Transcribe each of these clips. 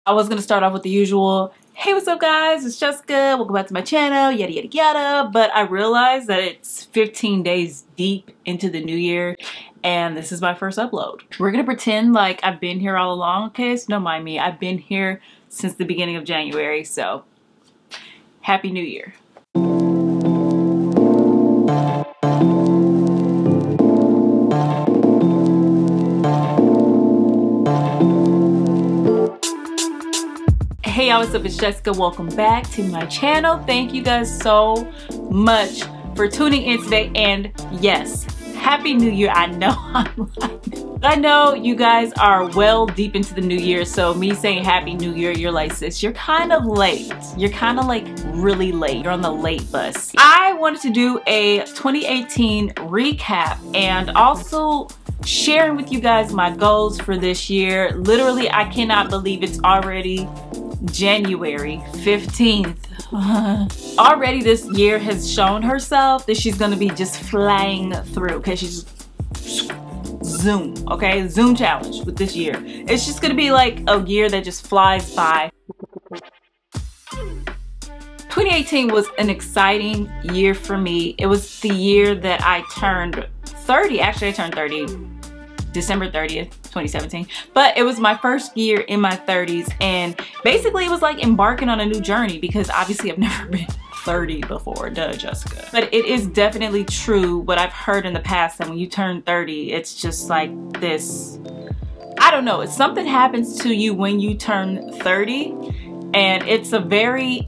I was gonna start off with the usual, hey, what's up guys, it's Jessica, welcome back to my channel, yada yada yada, but I realized that it's 15 days deep into the new year and this is my first upload. We're gonna pretend like I've been here all along, okay? So don't mind me, I've been here since the beginning of January, so Happy New Year. Hey y'all, what's up? It's Jessica. Welcome back to my channel. Thank you guys so much for tuning in today. And yes, Happy New Year. I know I know you guys are well deep into the new year, so me saying Happy New Year, you're like, sis, you're kind of late. You're kind of like really late. You're on the late bus. I wanted to do a 2018 recap and also sharing with you guys my goals for this year. Literally, I cannot believe it's already January 15th. Already this year has shown herself that she's gonna be just flying through. Okay, she's zoom. Okay, zoom challenge with this year. It's just gonna be like a year that just flies by. 2018 was an exciting year for me. It was the year that I turned 30. Actually, I turned 30 December 30th, 2017. But it was my first year in my 30s, and basically it was like embarking on a new journey because obviously I've never been 30 before, duh, Jessica. But it is definitely true what I've heard in the past, that when you turn 30, it's just like this, I don't know, it's something happens to you when you turn 30, and it's a very,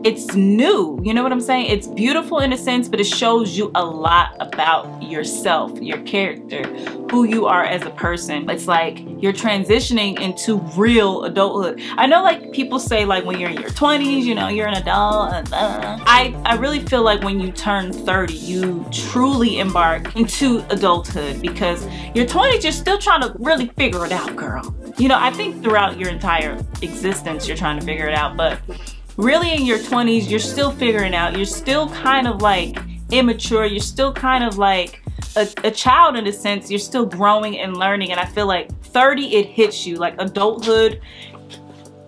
it's new, you know what I'm saying? It's beautiful in a sense, but it shows you a lot about yourself, your character, who you are as a person. It's like you're transitioning into real adulthood. I know like people say like when you're in your 20s, you know, you're an adult. I really feel like when you turn 30, you truly embark into adulthood, because your 20s, you're still trying to really figure it out, girl. You know, I think throughout your entire existence, you're trying to figure it out, but really in your 20s, you're still figuring out. You're still kind of like immature. You're still kind of like a child in a sense. You're still growing and learning. And I feel like 30, it hits you. Like adulthood,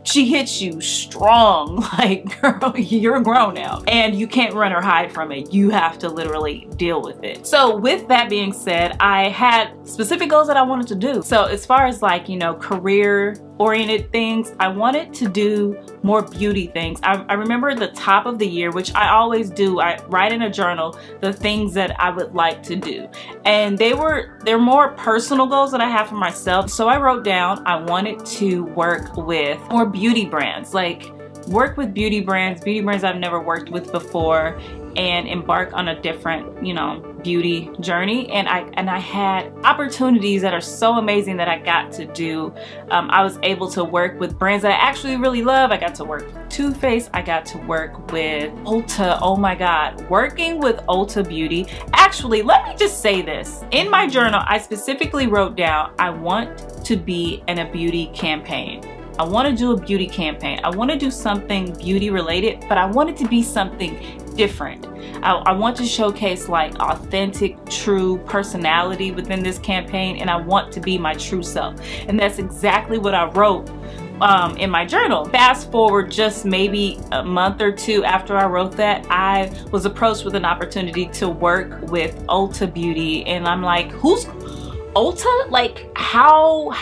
she hits you strong. Like, girl, you're grown now and you can't run or hide from it. You have to literally deal with it. So with that being said, I had specific goals that I wanted to do. So as far as like, you know, career oriented things, I wanted to do more beauty things. I remember at the top of the year, which I always do, I write in a journal the things that I would like to do, and they're more personal goals that I have for myself. So I wrote down I wanted to work with more beauty brands, like work with beauty brands I've never worked with before, and embark on a different, you know, beauty journey. And I had opportunities that are so amazing that I got to do. I was able to work with brands that I actually really love. I got to work with Too Faced. I got to work with Ulta. Oh my God, working with Ulta Beauty. Actually, let me just say this. In my journal, I specifically wrote down, I want to be in a beauty campaign. I want to do a beauty campaign. I want to do something beauty related, but I want it to be something different. I want to showcase like authentic, true personality within this campaign, and I want to be my true self. And that's exactly what I wrote in my journal. Fast forward just maybe a month or two after I wrote that, I was approached with an opportunity to work with Ulta Beauty, and I'm like, who's Ulta? Like how?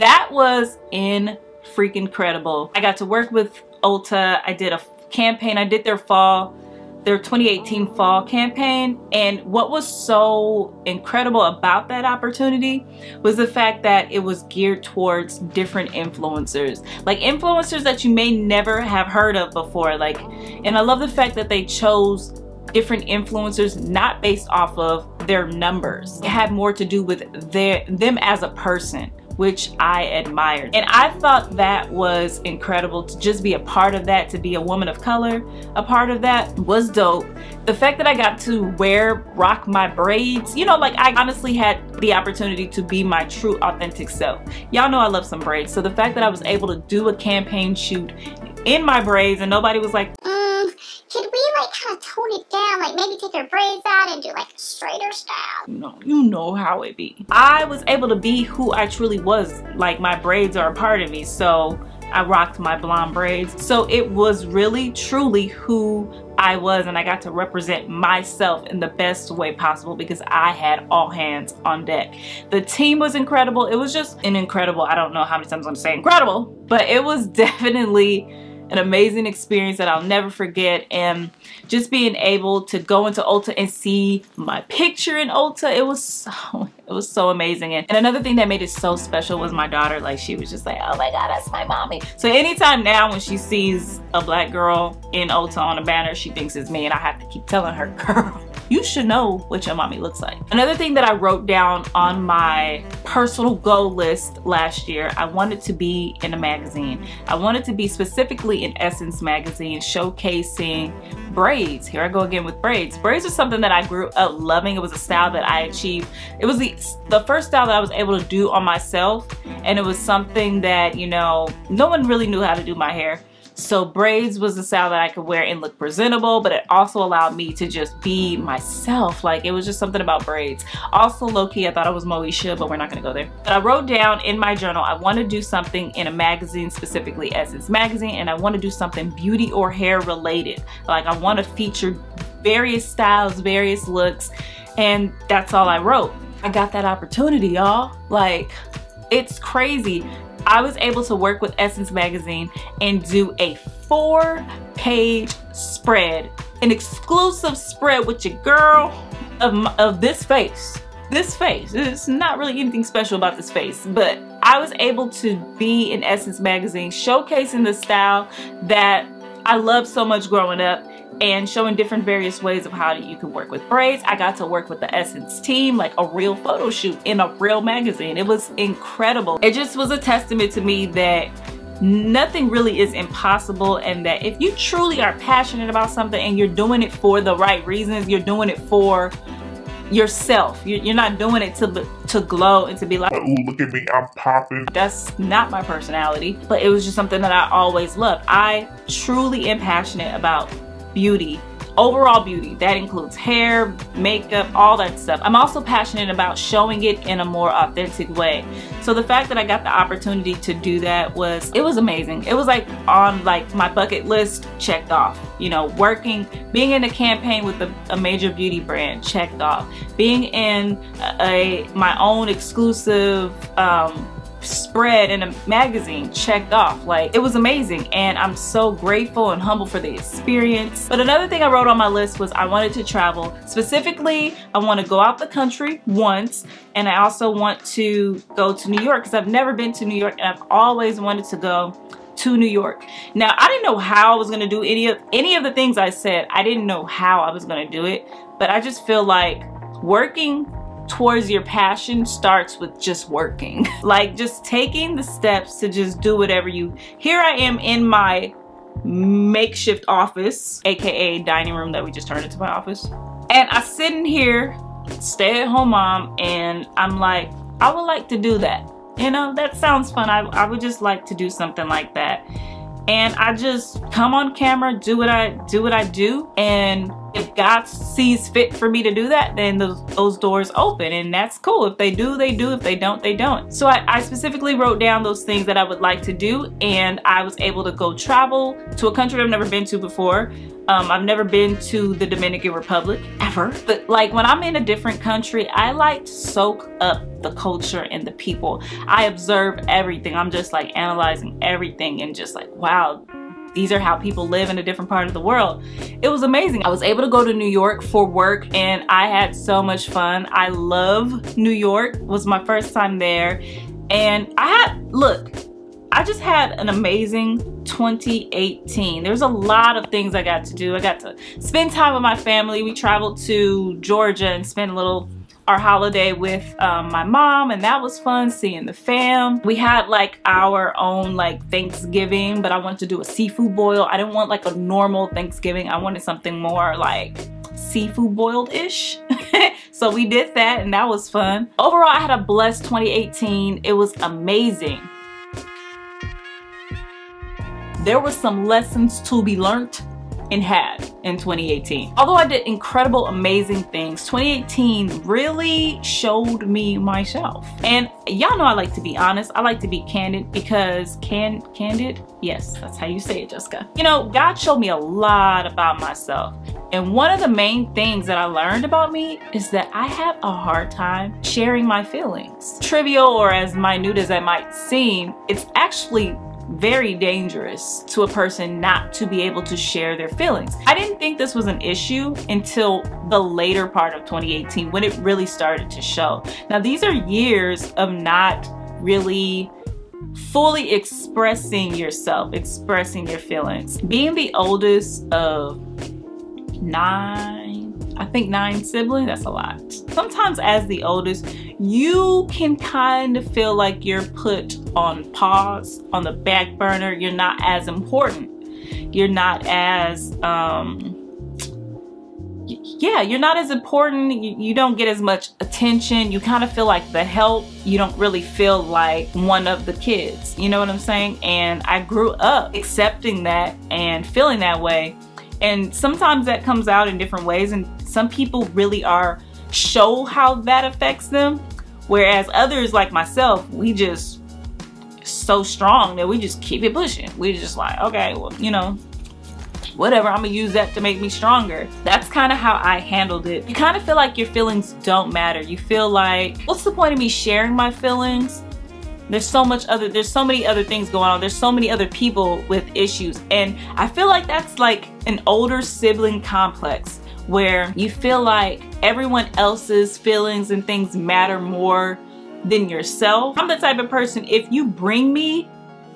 That was freaking incredible. I got to work with Ulta. I did a campaign. I did their 2018 fall campaign, and what was so incredible about that opportunity was the fact that it was geared towards different influencers, like influencers that you may never have heard of before. Like, and I love the fact that they chose different influencers not based off of their numbers. It had more to do with them as a person, which I admired. And I thought that was incredible to just be a part of that, to be a woman of color. A part of that was dope. The fact that I got to rock my braids, you know, like I honestly had the opportunity to be my true authentic self. Y'all know I love some braids. So the fact that I was able to do a campaign shoot in my braids and nobody was like, could we like kind of tone it down, like maybe take your braids out and do like a straighter style? You know how it be. I was able to be who I truly was. Like, my braids are a part of me, so I rocked my blonde braids. So it was really truly who I was, and I got to represent myself in the best way possible because I had all hands on deck. The team was incredible. It was just an incredible, I don't know how many times I'm gonna say incredible, but it was definitely an amazing experience that I'll never forget. And just being able to go into Ulta and see my picture in Ulta, it was so amazing. And another thing that made it so special was my daughter. Like, she was just like, oh my God, that's my mommy. So anytime now when she sees a black girl in Ulta on a banner, she thinks it's me, and I have to keep telling her, girl, you should know what your mommy looks like. Another thing that I wrote down on my personal goal list last year, I wanted to be in a magazine. I wanted to be specifically in Essence magazine, showcasing braids. Here I go again with braids. Braids are something that I grew up loving. It was a style that I achieved. It was the first style that I was able to do on myself, and it was something that, you know, no one really knew how to do my hair. So braids was a style that I could wear and look presentable, but it also allowed me to just be myself. Like, it was just something about braids. Also, low-key, I thought I was Moesha, but we're not gonna go there. But I wrote down in my journal, I want to do something in a magazine, specifically Essence magazine, and I want to do something beauty or hair related. Like, I want to feature various styles, various looks, and that's all I wrote. I got that opportunity, y'all. Like, it's crazy. I was able to work with Essence magazine and do a 4-page spread, an exclusive spread with your girl of this face. This face. It's not really anything special about this face, but I was able to be in Essence magazine, showcasing the style that I loved so much growing up, and showing different various ways of how you can work with braids. I got to work with the Essence team, like a real photo shoot in a real magazine. It was incredible. It just was a testament to me that nothing really is impossible, and that if you truly are passionate about something and you're doing it for the right reasons, you're doing it for yourself. You're not doing it to glow and to be like, ooh, look at me, I'm popping. That's not my personality, but it was just something that I always loved. I truly am passionate about beauty, overall beauty. That includes hair, makeup, all that stuff. I'm also passionate about showing it in a more authentic way. So the fact that I got the opportunity to do that it was amazing. It was like on like my bucket list, checked off. You know, being in a campaign with a major beauty brand, checked off. Being in my own exclusive spread in a magazine, checked off. Like, it was amazing, and I'm so grateful and humble for the experience. But another thing I wrote on my list was I wanted to travel. Specifically, I want to go out the country once, and I also want to go to New York because I've never been to New York, and I've always wanted to go to New York. Now, I didn't know how I was going to do any of the things I said. I didn't know how I was going to do it, but I just feel like working towards your passion starts with just working. Like, just taking the steps to just do whatever here I am in my makeshift office, aka dining room that we just turned into my office, and I sit in here, stay-at-home mom, and I'm like, I would like to do that. You know, that sounds fun. I would just like to do something like that. And I just come on camera, do what I do, and if God sees fit for me to do that, then those doors open, and that's cool. If they do, they do. If they don't, they don't. So I specifically wrote down those things that I would like to do, and I was able to go travel to a country I've never been to before. I've never been to the Dominican Republic, ever. But like, when I'm in a different country, I like to soak up the culture and the people. I observe everything. I'm just like analyzing everything and just like, wow, these are how people live in a different part of the world. It was amazing. I was able to go to New York for work, and I had so much fun. I love New York. It was my first time there. And I just had an amazing 2018. There's a lot of things I got to do. I got to spend time with my family. We traveled to Georgia and spent our holiday with my mom, and that was fun, seeing the fam. We had like our own like Thanksgiving, but I wanted to do a seafood boil. I didn't want like a normal Thanksgiving. I wanted something more like seafood boiled-ish. So we did that, and that was fun. Overall, I had a blessed 2018. It was amazing. There were some lessons to be learned and had, in 2018. Although I did incredible, amazing things, 2018 really showed me myself. And y'all know I like to be honest. I like to be candid because candid? Yes, that's how you say it, Jessica. You know, God showed me a lot about myself. And one of the main things that I learned about me is that I have a hard time sharing my feelings. Trivial or as minute as that might seem, it's actually very dangerous to a person not to be able to share their feelings. I didn't think this was an issue until the later part of 2018 when it really started to show. Now, these are years of not really fully expressing yourself, expressing your feelings. Being the oldest of 9 siblings, that's a lot. Sometimes as the oldest, you can kind of feel like you're put on pause, on the back burner. You're not as important. You're not as, you're not as important. You don't get as much attention. You kind of feel like the help. You don't really feel like one of the kids. You know what I'm saying? And I grew up accepting that and feeling that way. And sometimes that comes out in different ways, and some people really show how that affects them, whereas others like myself, we just so strong that we just keep it pushing. We just like, okay, well, you know, whatever, I'm gonna use that to make me stronger. That's kind of how I handled it. You kind of feel like your feelings don't matter. You feel like, what's the point of me sharing my feelings? There's so many other things going on. There's so many other people with issues. And I feel like that's like an older sibling complex where you feel like everyone else's feelings and things matter more than yourself. I'm the type of person, if you bring me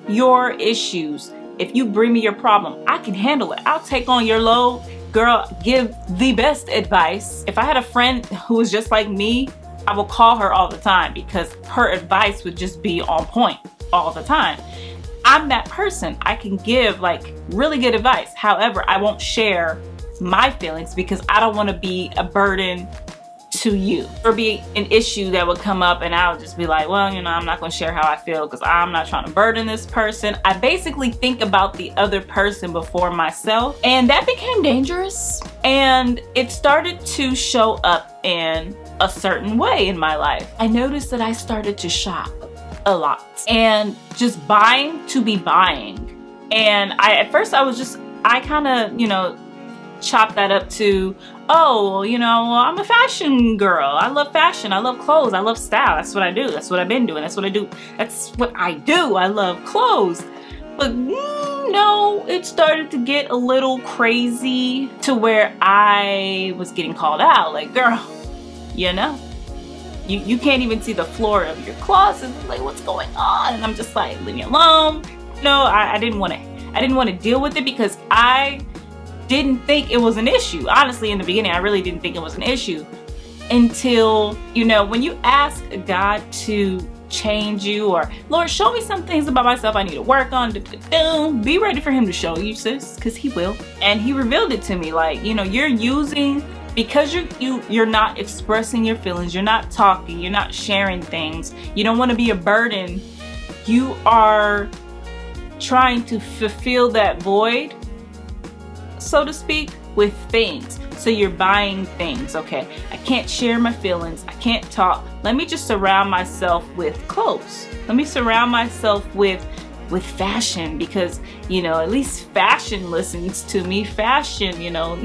your issues, if you bring me your problem, I can handle it. I'll take on your load. Girl, give the best advice. If I had a friend who was just like me, I will call her all the time because her advice would just be on point all the time. I'm that person. I can give like really good advice. However, I won't share my feelings because I don't want to be a burden to you or be an issue that would come up and I'll just be like, well, you know, I'm not going to share how I feel because I'm not trying to burden this person. I basically think about the other person before myself, and that became dangerous, and it started to show up in a certain way in my life. I noticed that I started to shop a lot and just buying to be buying. And at first I kind of, you know, chopped that up to, oh, you know, I'm a fashion girl. I love fashion. I love clothes. I love style. That's what I do. That's what I've been doing. That's what I do. That's what I do. I love clothes. But no, it started to get a little crazy to where I was getting called out. Like, girl, you know, you can't even see the floor of your closet. Like, what's going on? And I'm just like, leave me alone. No, I didn't want to deal with it because I didn't think it was an issue. Honestly, in the beginning, I really didn't think it was an issue until, you know, when you ask God to change you, or Lord, show me some things about myself I need to work on, be ready for him to show you, sis, because he will. And he revealed it to me, like, you know, you're using, because you're not expressing your feelings, you're not talking, you're not sharing things, you don't want to be a burden, you are trying to fulfill that void, so to speak, with things. So you're buying things. Okay, I can't share my feelings, I can't talk, let me just surround myself with clothes, let me surround myself with fashion, because, you know, at least fashion listens to me. Fashion, you know,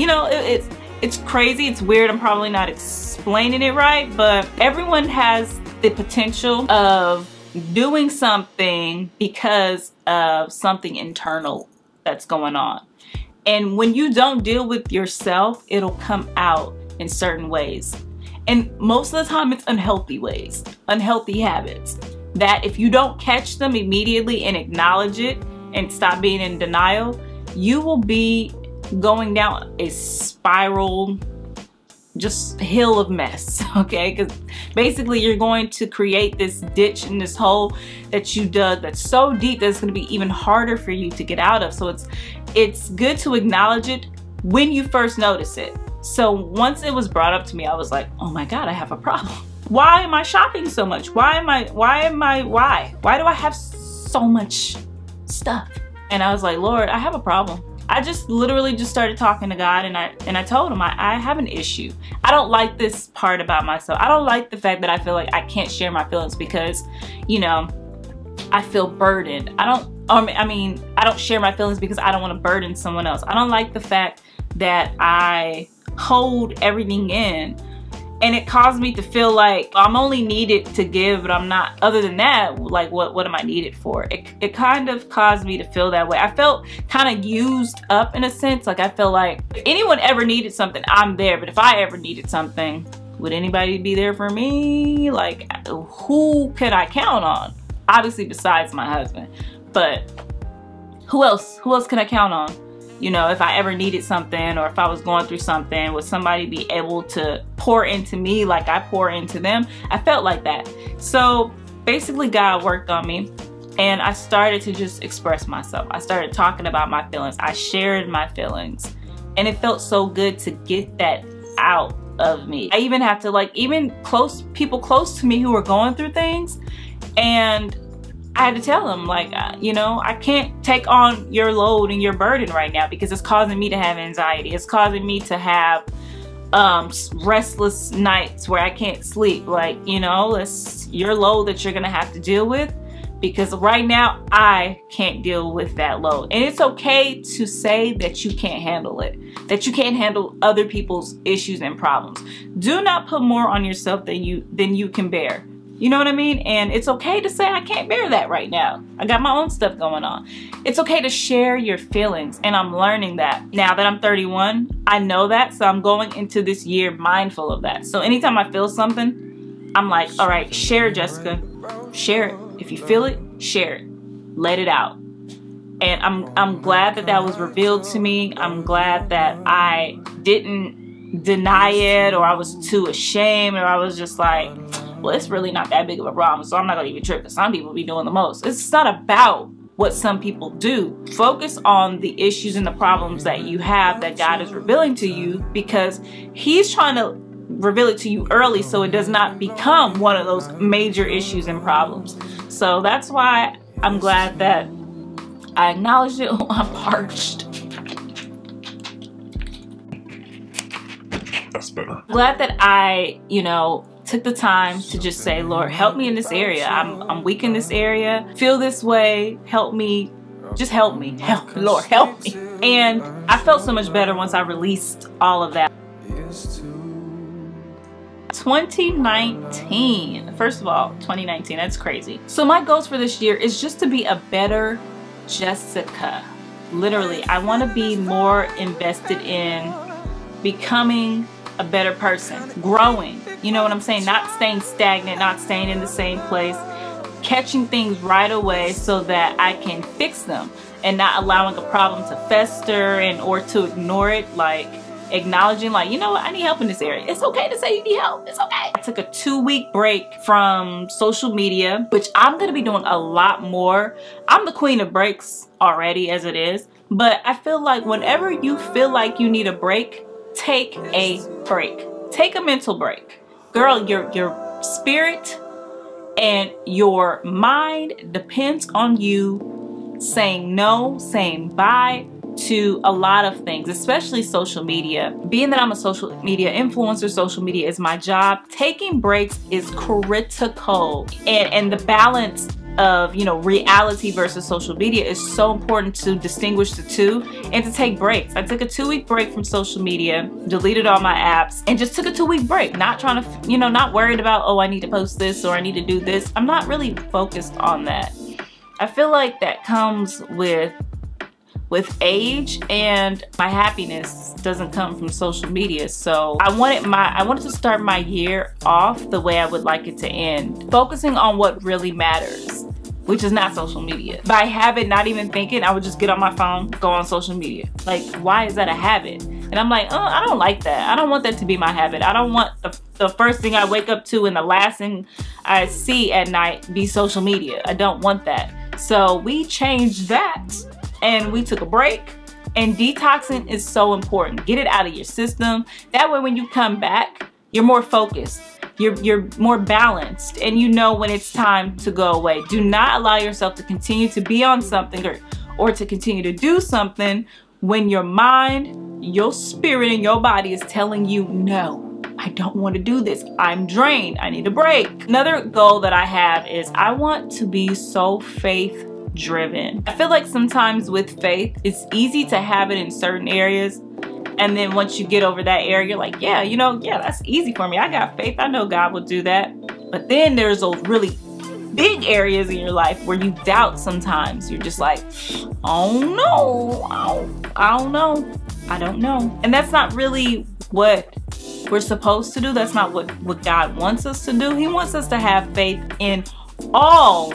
it's crazy, it's weird, I'm probably not explaining it right, but everyone has the potential of doing something because of something internal that's going on. And when you don't deal with yourself, it'll come out in certain ways. And most of the time it's unhealthy ways, unhealthy habits, that if you don't catch them immediately and acknowledge it and stop being in denial, you will be going down a spiral, just hill of mess, okay? Because basically you're going to create this ditch and this hole that you dug that's so deep that it's going to be even harder for you to get out of. So it's good to acknowledge it when you first notice it. So once it was brought up to me, I was like, oh my God, I have a problem. Why am I shopping so much? Why do I have so much stuff? And I was like, Lord, I have a problem. I just literally just started talking to God, and I told him I have an issue. I don't like this part about myself. I don't like the fact that I feel like I can't share my feelings because, you know, I feel burdened. I don't share my feelings because I don't want to burden someone else. I don't like the fact that I hold everything in, and it caused me to feel like I'm only needed to give, but I'm not. Other than that, like what am I needed for? It kind of caused me to feel that way. I felt kind of used up in a sense. Like I feel like if anyone ever needed something, I'm there. But if I ever needed something, would anybody be there for me? Like, who could I count on? Obviously besides my husband. But who else? Who else can I count on? You know, if I ever needed something, or if I was going through something, would somebody be able to pour into me like I pour into them? I felt like that. So basically God worked on me, and I started to just express myself. I started talking about my feelings. I shared my feelings, and it felt so good to get that out of me. I even have to, like, even people close to me who were going through things, and I had to tell them, like, you know, I can't take on your load and your burden right now because it's causing me to have anxiety. It's causing me to have restless nights where I can't sleep. Like, you know, it's your load that you're gonna have to deal with, because right now I can't deal with that load. And it's okay to say that you can't handle it, that you can't handle other people's issues and problems. Do not put more on yourself than you can bear. You know what I mean? And it's okay to say, I can't bear that right now. I got my own stuff going on. It's okay to share your feelings, and I'm learning that. Now that I'm 31, I know that, so I'm going into this year mindful of that. So anytime I feel something, I'm like, all right, share it, Jessica. Share it. If you feel it, share it. Let it out. And I'm glad that that was revealed to me. I'm glad that I didn't deny it, or I was too ashamed, or I was just like, well, it's really not that big of a problem, so I'm not gonna even trip, because some people be doing the most. It's not about what some people do. Focus on the issues and the problems that you have that God is revealing to you, because he's trying to reveal it to you early so it does not become one of those major issues and problems. So that's why I'm glad that I acknowledged it. Oh, I'm parched. That's better. Glad that I, you know, took the time to just say, Lord, help me in this area. I'm weak in this area. Feel this way. Help me. Just help me. Help, Lord, help me. And I felt so much better once I released all of that. 2019. First of all, 2019, that's crazy. So my goals for this year is just to be a better Jessica. Literally, I want to be more invested in becoming a better person, growing. You know what I'm saying? Not staying stagnant, not staying in the same place, catching things right away so that I can fix them, and not allowing a problem to fester or to ignore it. Like acknowledging, like, you know what, I need help in this area. It's okay to say you need help. It's okay. I took a 2-week break from social media, which I'm gonna be doing a lot more. I'm the queen of breaks already as it is, but I feel like whenever you feel like you need a break, take a break. Take a mental break. Girl, your spirit and your mind depends on you saying no, saying bye to a lot of things, especially social media. Being that I'm a social media influencer, social media is my job, taking breaks is critical. And the balance of, you know, reality versus social media is so important to distinguish the two and to take breaks. I took a 2-week break from social media, deleted all my apps, and just took a 2-week break. Not trying to, you know, not worried about, oh, I need to post this or I need to do this. I'm not really focused on that. I feel like that comes with age, and my happiness doesn't come from social media. So I wanted to start my year off the way I would like it to end, focusing on what really matters, which is not social media. By habit, not even thinking, I would just get on my phone, go on social media. Like, why is that a habit? And I'm like, oh, I don't like that. I don't want that to be my habit. I don't want the first thing I wake up to and the last thing I see at night be social media. I don't want that. So we changed that, and we took a break. And detoxing is so important. Get it out of your system. That way when you come back, you're more focused. You're more balanced, and you know when it's time to go away. Do not allow yourself to continue to be on something or to continue to do something when your mind, your spirit, and your body is telling you, no, I don't want to do this. I'm drained. I need a break. Another goal that I have is I want to be so faith driven. I feel like sometimes with faith, it's easy to have it in certain areas. And then once you get over that area, you're like, yeah, that's easy for me. I got faith. I know God will do that. But then there's those really big areas in your life where you doubt sometimes. You're just like, oh no, I don't know. I don't know. And that's not really what we're supposed to do. That's not what God wants us to do. He wants us to have faith in all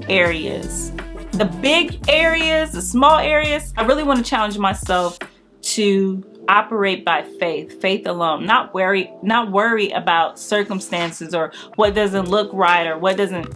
areas. The big areas, the small areas. I really want to challenge myself to operate by faith alone, not worry about circumstances or what doesn't look right or what doesn't.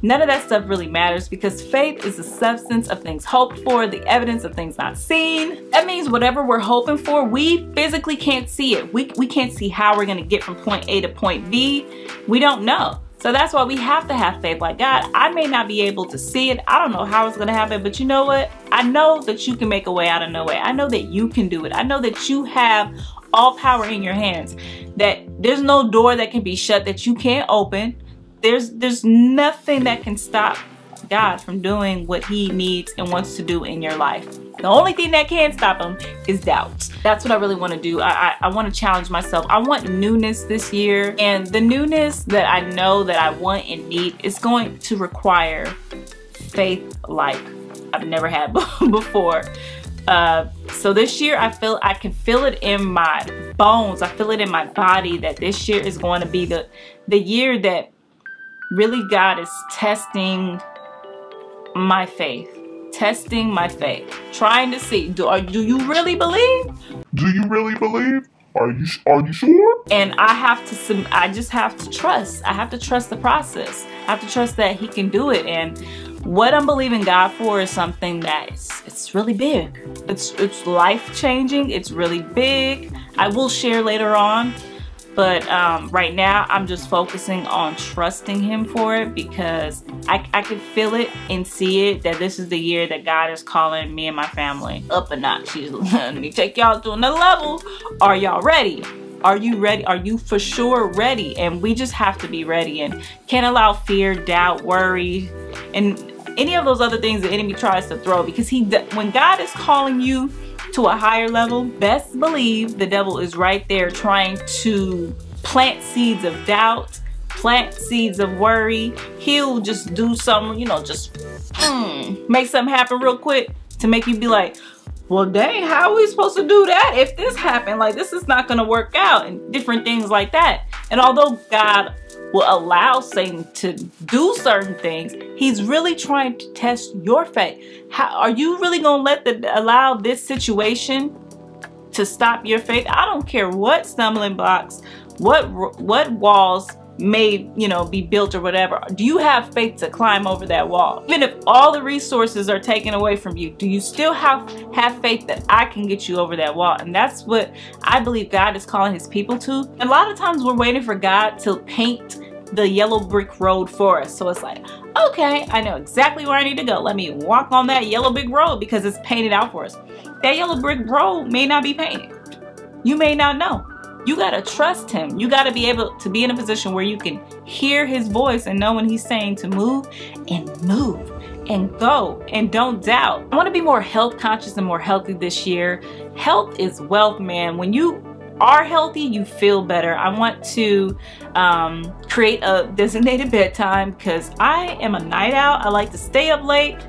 None of that stuff really matters, because faith is the substance of things hoped for, the evidence of things not seen. That means whatever we're hoping for, we physically can't see it. We can't see how we're going to get from point A to point B. We don't know. So that's why we have to have faith. Like, God, I may not be able to see it. I don't know how it's going to happen, but you know what? I know that you can make a way out of no way. I know that you can do it. I know that you have all power in your hands, that there's no door that can be shut that you can't open. There's nothing that can stop God from doing what he needs and wants to do in your life. The only thing that can stop him is doubt. That's what I really want to do. I want to challenge myself. I want newness this year, and the newness that I know that I want and need is going to require faith like I've never had before. So this year I can feel it in my bones. I feel it in my body that this year is going to be the year that really God is testing my faith. Testing my faith, trying to see, do you really believe? Do you really believe? Are you sure? And I just have to trust. I have to trust the process. I have to trust that he can do it. And what I'm believing God for is something that it's really big. It's life-changing. It's really big. I will share later on. But right now, I'm just focusing on trusting him for it, because I can feel it and see it that this is the year that God is calling me and my family up a notch. He's let me take y'all to another level. Are y'all ready? Are you ready? Are you for sure ready? And we just have to be ready, and can't allow fear, doubt, worry, and any of those other things the enemy tries to throw, because when God is calling you to a higher level, best believe the devil is right there trying to plant seeds of doubt, plant seeds of worry. He'll just do something, just make something happen real quick to make you be like, well, dang, how are we supposed to do that if this happened? Like, this is not going to work out, and different things like that. And although God will allow Satan to do certain things, he's really trying to test your faith. How are you really going to allow this situation to stop your faith? I don't care what stumbling blocks, what walls may be built or whatever. Do you have faith to climb over that wall? Even if all the resources are taken away from you, do you still have faith that I can get you over that wall? And that's what I believe God is calling his people to. A lot of times we're waiting for God to paint the yellow brick road for us. So it's like, okay, I know exactly where I need to go. Let me walk on that yellow brick road because it's painted out for us. That yellow brick road may not be painted. You may not know. You got to trust him. You got to be able to be in a position where you can hear his voice and know when he's saying to move and go, and don't doubt. I want to be more health conscious and more healthy this year. Health is wealth, man. When you are healthy, you feel better. I want to create a designated bedtime, because I am a night owl. I like to stay up late.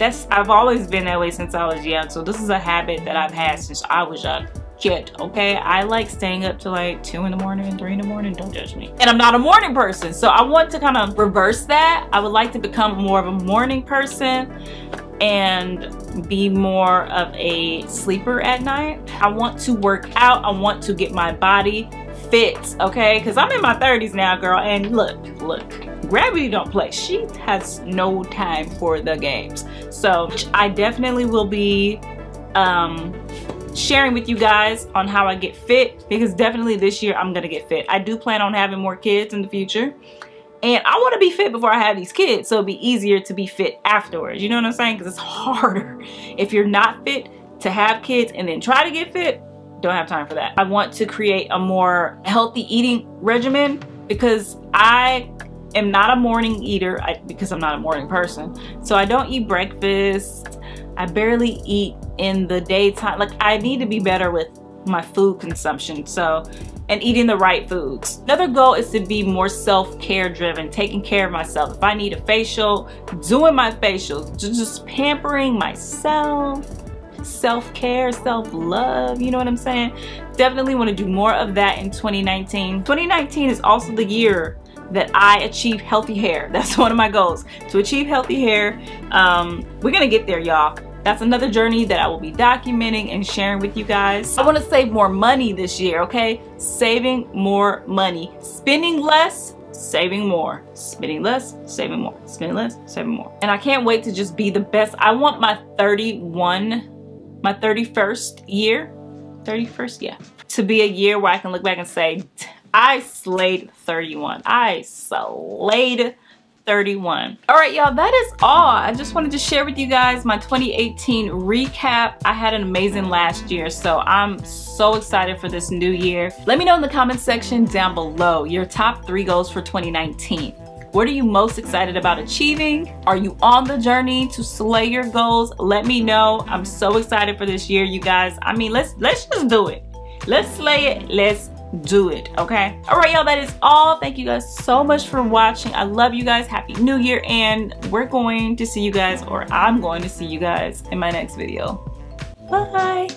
I've always been that way since I was young. So this is a habit that I've had since I was young. Okay, I like staying up to like 2 in the morning and 3 in the morning. Don't judge me. And I'm not a morning person, so I want to kind of reverse that. I would like to become more of a morning person and be more of a sleeper at night. I want to work out. I want to get my body fit, okay? Because I'm in my 30s now, girl, and look, gravity don't play. She has no time for the games. So I definitely will be sharing with you guys on how I get fit, because definitely this year I'm gonna get fit. I do plan on having more kids in the future, and I want to be fit before I have these kids, so it'll be easier to be fit afterwards. You know what I'm saying? Because it's harder if you're not fit to have kids and then try to get fit, don't have time for that. I want to create a more healthy eating regimen because I am not a morning eater because I'm not a morning person. So I don't eat breakfast. I barely eat in the daytime. Like, I need to be better with my food consumption, so, and eating the right foods. Another goal is to be more self-care driven, taking care of myself. If I need a facial, doing my facials, just pampering myself. Self-care, self-love, you know what I'm saying? Definitely want to do more of that in 2019. 2019 is also the year that I achieve healthy hair. That's one of my goals, to achieve healthy hair. We're gonna get there, y'all. That's another journey that I will be documenting and sharing with you guys. I want to save more money this year, okay? Saving more money. Spending less, saving more. Spending less, saving more. Spending less, saving more. And I can't wait to just be the best. I want my 31st year, 31st, yeah, to be a year where I can look back and say, I slayed 31. I slayed 31. All right, y'all, that is all. I just wanted to share with you guys my 2018 recap. I had an amazing last year, so I'm so excited for this new year. Let me know in the comment section down below your top 3 goals for 2019. What are you most excited about achieving? Are you on the journey to slay your goals? Let me know. I'm so excited for this year, you guys. I mean, let's just do it. Let's slay it. Let's do it, okay? All right, y'all, that is all. Thank you guys so much for watching. I love you guys. Happy New Year, and we're going to see you guys, or I'm going to see you guys in my next video. Bye.